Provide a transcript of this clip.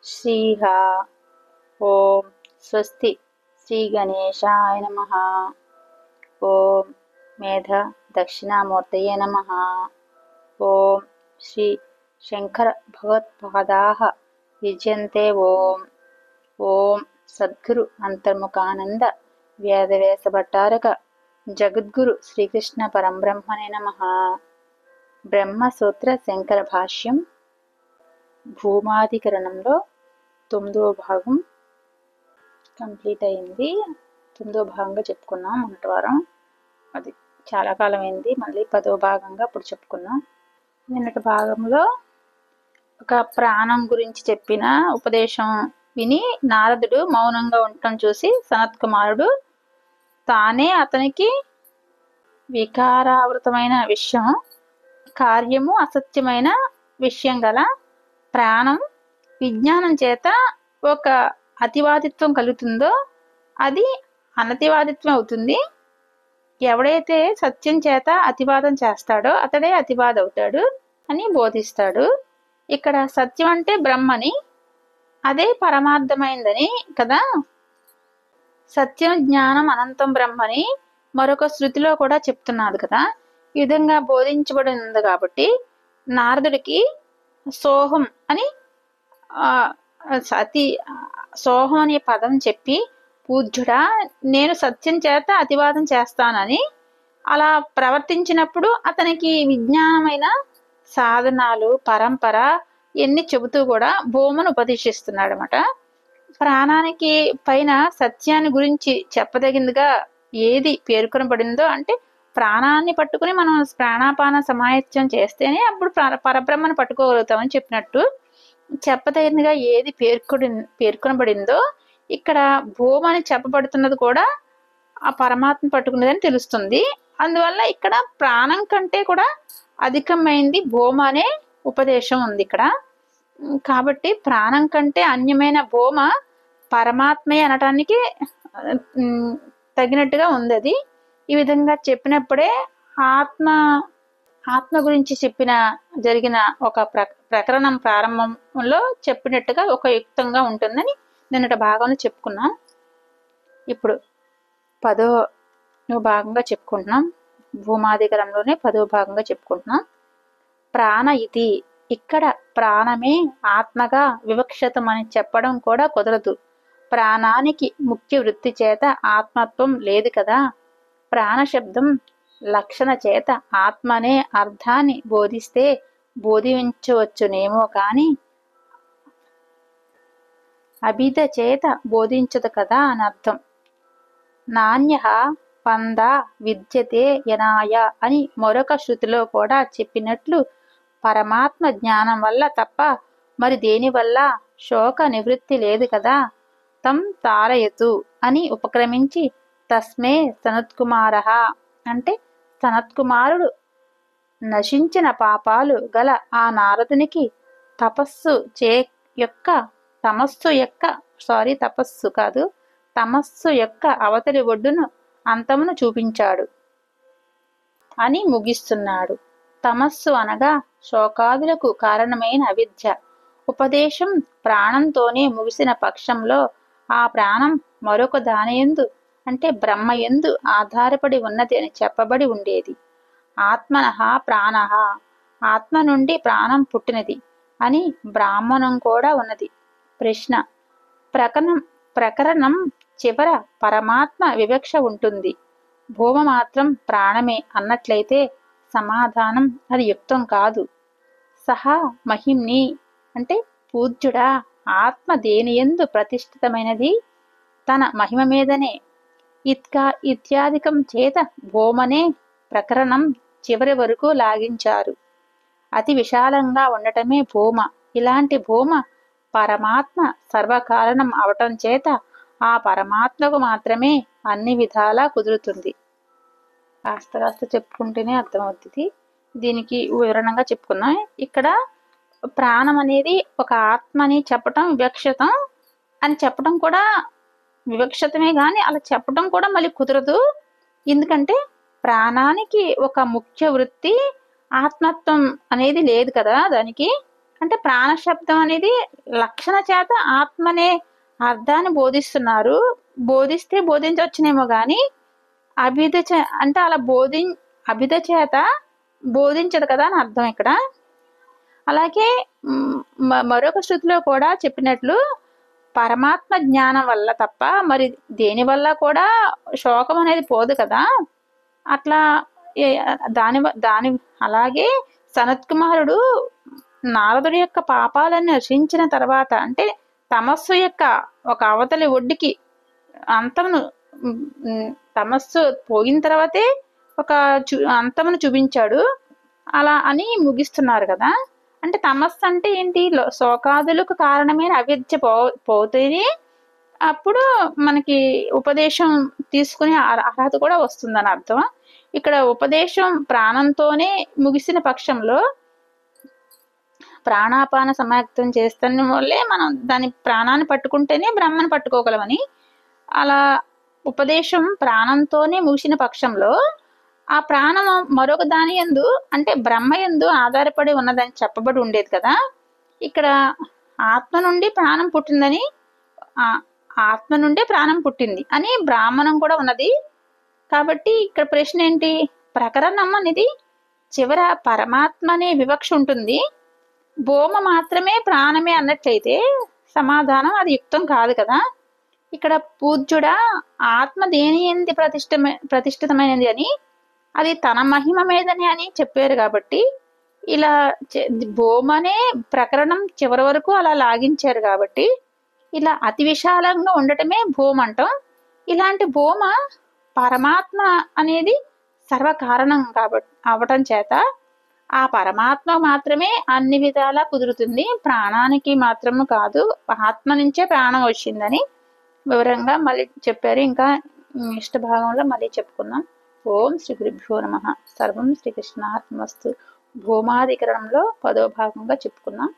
శ్రీహ. ఓం స్వస్తి శ్రీ గణేశాయ నమః. ఓం మేధ దక్షిణామూర్తయే నమః. ఓం శ్రీ శంకర భగవత్పాదాః విజయంతే. ఓం ఓం సద్గురు అంతర్ముఖానంద వేదవేస భట్టారక జగద్గురు శ్రీకృష్ణ పరంబ్రహ్మణే నమః. బ్రహ్మసూత్ర శంకర భాష్యం భూమాధికరణంలో 9వ భాగం కంప్లీట్ అయింది. 9వ భాగంగా చెప్పుకున్నాం మొన్నటి వారం. అది చాలా కాలం అయింది. మళ్ళీ 10వ భాగంగా ఇప్పుడు చెప్పుకున్నాం. నిన్నటి భాగంలో ఒక ప్రాణం గురించి చెప్పిన ఉపదేశం విని నారదుడు మౌనంగా ఉండటం చూసి సనత్ కుమారుడు తానే అతనికి వికారావృతమైన విషయం, కార్యము అసత్యమైన విషయం గల ప్రాణం విజ్ఞానం చేత ఒక అతివాదిత్వం కలుగుతుందో అది అనతివాదిత్వం అవుతుంది. ఎవడైతే సత్యం చేత అతివాదం చేస్తాడో అతడే అతివాద అవుతాడు అని బోధిస్తాడు. ఇక్కడ సత్యం అంటే బ్రహ్మని, అదే పరమార్థమైందని కదా. సత్యం జ్ఞానం అనంతం బ్రహ్మని మరొక శృతిలో కూడా చెప్తున్నాడు కదా. ఈ విధంగా బోధించబడింది కాబట్టి నారదుడికి సోహం అని సోహం అనే పదం చెప్పి, పూజ్యుడా నేను సత్యం చేత అతివాదం చేస్తానని అలా ప్రవర్తించినప్పుడు అతనికి విజ్ఞానమైన సాధనాలు పరంపర ఎన్ని చెబుతూ కూడా భూమను ఉపదేశిస్తున్నాడు అన్నమాట. ప్రాణానికి పైన సత్యాన్ని గురించి చెప్పదగిందిగా ఏది పేర్కొనబడిందో అంటే ప్రాణాన్ని పట్టుకుని మనం ప్రాణాపాన సమాయత్యం చేస్తేనే అప్పుడు పరబ్రహ్మను పట్టుకోగలుగుతామని చెప్పినట్టు చెప్పదగినగా ఏది పేర్కొనబడిందో ఇక్కడ భూమని చెప్పబడుతున్నది కూడా ఆ పరమాత్మ పట్టుకున్నదని తెలుస్తుంది. అందువల్ల ఇక్కడ ప్రాణం కంటే కూడా అధికమైంది భూమ అనే ఉపదేశం ఉంది ఇక్కడ. కాబట్టి ప్రాణం కంటే అన్యమైన భూమ పరమాత్మే అనటానికి తగినట్టుగా ఉంది. అది ఈ విధంగా చెప్పినప్పుడే ఆత్మ గురించి జరిగిన ఒక ప్రకరణం ప్రారంభంలో చెప్పినట్టుగా ఒక యుక్తంగా ఉంటుందని నిన్నటి భాగంలో చెప్పుకున్నాం. ఇప్పుడు 10వ భాగంగా చెప్పుకుంటున్నాం. భూమాధికరంలోనే 10వ భాగంగా చెప్పుకుంటున్నాం. ప్రాణ ఇది. ఇక్కడ ప్రాణమే ఆత్మగా వివక్షితమని చెప్పడం కూడా కుదరదు. ప్రాణానికి ముఖ్య వృత్తి చేత ఆత్మత్వం లేదు కదా. ప్రాణశబ్దం లక్షణ చేత ఆత్మనే అర్థాన్ని బోధిస్తే బోధించవచ్చునేమో కాని అభిధ చేత బోధించదు కదా అని అర్థం. నాణ్య పంద విద్యతే యనాయ అని మరొక శృతిలో కూడా చెప్పినట్లు పరమాత్మ జ్ఞానం వల్ల తప్ప మరి దేని వల్ల శోక నివృత్తి లేదు కదా. తం తారయతు అని ఉపక్రమించి తస్మే సనత్కుమార అంటే సనత్కుమారుడు నశించిన పాపాలు గల ఆ నారదునికి తపస్సు యొక్క అవతలి ఒడ్డును అంతమును చూపించాడు అని ముగిస్తున్నాడు. తమస్సు అనగా శోకాదులకు కారణమైన అవిద్య. ఉపదేశం ప్రాణంతోనే ముగిసిన పక్షంలో ఆ ప్రాణం మరొక దానియందు అంటే బ్రహ్మయందు ఆధారపడి ఉన్నది అని చెప్పబడి ఉండేది. ఆత్మనః ప్రాణః ఆత్మ నుండి ప్రాణం పుట్టినది అని బ్రాహ్మణం కూడా ఉన్నది. ప్రశ్న: ప్రకరణం చివర పరమాత్మ వివక్ష ఉంటుంది, భూమ మాత్రం ప్రాణమే అన్నట్లయితే సమాధానం అది యుక్తం కాదు. సహా మహిమ్ని అంటే పూజ్యుడా ఆత్మ దేనియందు ప్రతిష్ఠితమైనది తన మహిమ మీదనే. ఇత్యాదికం చేత భూమనే ప్రకరణం చివరి వరకు లాగించారు. అతి విశాలంగా ఉండటమే భూమ. ఇలాంటి భూమ పరమాత్మ సర్వకారణం అవటం చేత ఆ పరమాత్మకు మాత్రమే అన్ని విధాలా కుదురుతుంది. కాస్త చెప్పుకుంటేనే అర్థమవుతుంది. దీనికి వివరణంగా చెప్పుకున్నాం. ఇక్కడ ప్రాణం అనేది ఒక ఆత్మని చెప్పటం వివక్షితం అని చెప్పడం కూడా వివక్షితమే కానీ అలా చెప్పడం కూడా మళ్ళీ కుదరదు. ఎందుకంటే ప్రాణానికి ఒక ముఖ్య వృత్తి ఆత్మత్వం అనేది లేదు కదా దానికి. అంటే ప్రాణశబ్దం అనేది లక్షణ చేత ఆత్మనే అర్థాన్ని బోధిస్తున్నారు. బోధిస్తే బోధించవచ్చునేమో కానీ అంటే అలా అభిధ చేత బోధించదు కదా అని అర్థం ఇక్కడ. అలాగే మరొక శృతిలో కూడా చెప్పినట్లు పరమాత్మ జ్ఞానం వల్ల తప్ప మరి దేని వల్ల కూడా శోకం అనేది పోదు కదా. అట్లా దాని అలాగే సనత్కుమారుడు నారదుడి యొక్క పాపాలను నశించిన తర్వాత, అంటే తమస్సు యొక్క ఒక అవతలి ఒడ్డుకి తమస్సు పోయిన తర్వాతే ఒక అంతమును చూపించాడు అలా అని ముగిస్తున్నారు కదా. అంటే తమస్సు అంటే ఏంటి? శోకాదులకు కారణమైన అవిద్య పోతేనే అప్పుడు మనకి ఉపదేశం తీసుకునే అర్హత కూడా వస్తుందని అర్థం. ఇక్కడ ఉపదేశం ప్రాణంతోనే ముగిసిన పక్షంలో ప్రాణాపాన సమాయుక్తం చేస్తున్న వల్లే మనం దాని ప్రాణాన్ని పట్టుకుంటేనే బ్రహ్మను పట్టుకోగలమని, అలా ఉపదేశం ప్రాణంతోనే ముగిసిన పక్షంలో ఆ ప్రాణం మరొక దాని యందు అంటే బ్రహ్మ యందు ఆధారపడి ఉన్నదని చెప్పబడి ఉండేది కదా. ఇక్కడ ఆత్మ నుండి ప్రాణం పుట్టిందని, ఆత్మ నుండే ప్రాణం పుట్టింది అని బ్రాహ్మణం కూడా ఉన్నది. కాబట్టి ఇక్కడ ప్రశ్న ఏంటి? ప్రకరణం అనేది చివర పరమాత్మ అనే వివక్ష ఉంటుంది, భూమ మాత్రమే ప్రాణమే అన్నట్లయితే సమాధానం అది యుక్తం కాదు కదా. ఇక్కడ పూజ్యుడా ఆత్మ దేని ఎందు ప్రతిష్ఠితమైనది అని, అది తన మహిమ మీదని అని చెప్పారు కాబట్టి ఇలా భూమనే ప్రకరణం చివరి వరకు అలా లాగించారు కాబట్టి ఇలా అతి విశాలంగా ఉండటమే భూమ అంటాం. ఇలాంటి భూమ పరమాత్మ అనేది సర్వకారణం కాబట్టి అవటం చేత ఆ పరమాత్మ మాత్రమే అన్ని విధాలా కుదురుతుంది, ప్రాణానికి మాత్రము కాదు, ఆత్మ నుంచే ప్రాణం వచ్చిందని వివరంగా మళ్ళీ చెప్పారు. ఇంకా ఇష్ట భాగంలో మళ్ళీ చెప్పుకుందాం. ఓం శ్రీ గురుభ్యో నమః. సర్వం శ్రీకృష్ణార్పణమస్తు. భూమాధికరణంలో 10వ భాగంగా చెప్పుకున్నాం.